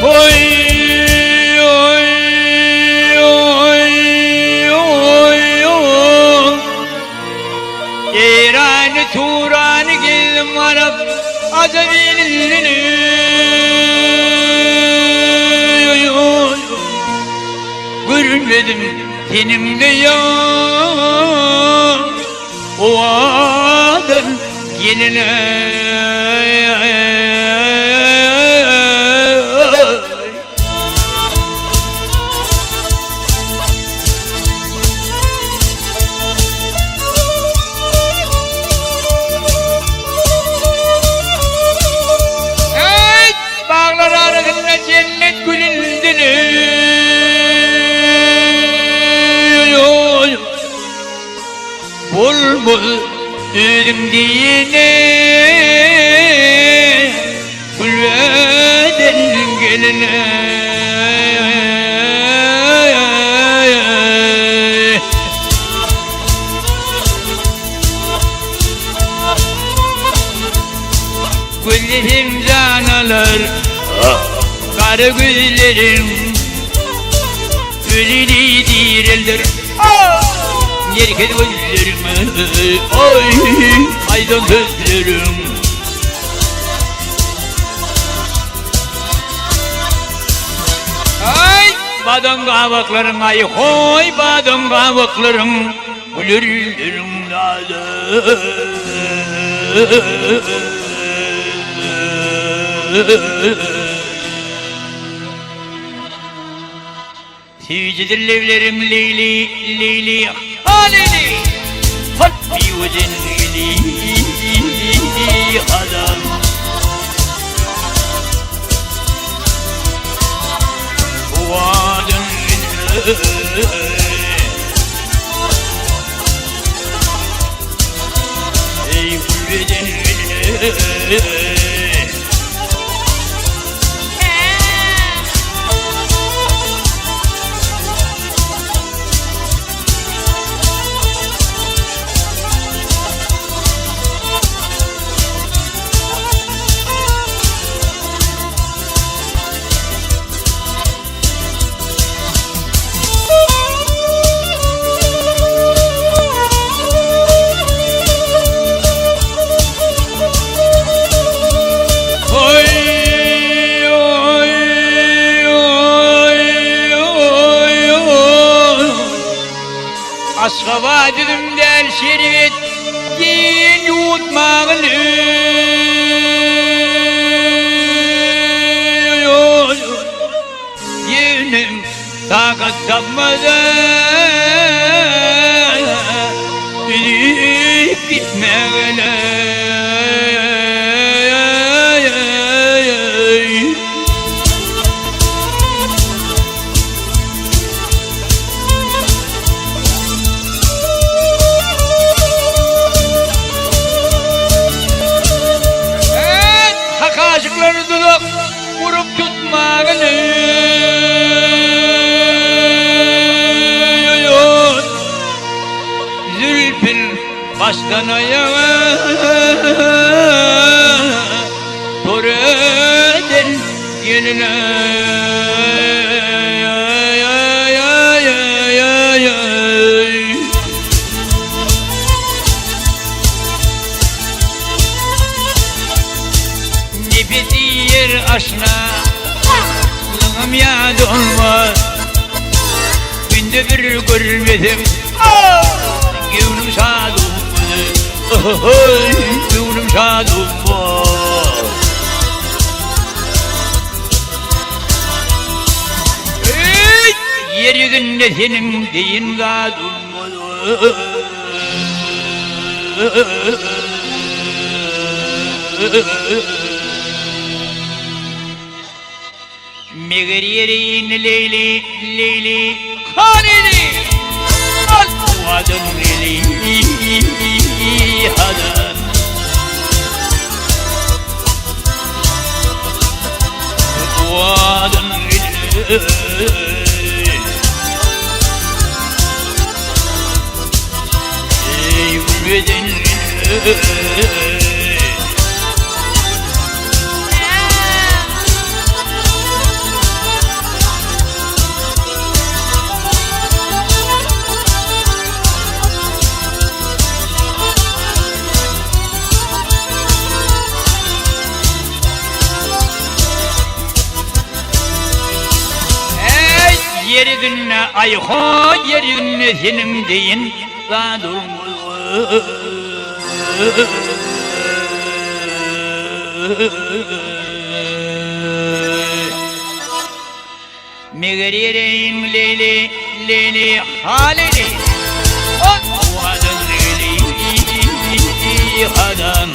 Oy oy oy oy oy İran Turan geldim Arap azabinin görmedim tenimde ya o adam geline bağlar arasında cennet gülündünüz bul bul dedim diyene kulveden geline güllerim canalar kara güllerim gülleri direldir Yerken gözlerime oy aydın gözlerim Ay badem kavaklarım ay hoy badem kavaklarım güllerim nalı Sevicidir levlerim leyli leyli halini Fatmi vecin leyli adam Kuvadın ey vecin Aşkava dedim der şervet giyin yutmağını Yenim takat tapmadan gidip gitmeğine Aşıkları dudak vurup tutmağını Zülfün baştan ayağa Toreden geline Nefesi aşna Lığım yad olmaz Günde bir görmedim Gönlüm şad olmadı Gönlüm şad olmaz Yeryüzünde senin deyin gad olmadı Meğeriyerin leyli leyli haneli Al-Kuadın leyli hadan Al-Kuadın leyli Ey gülbeden leyli yerine ayho yerine senin deyin zadurmuz Megeririn leyli leyli halili Hadan leyli hadan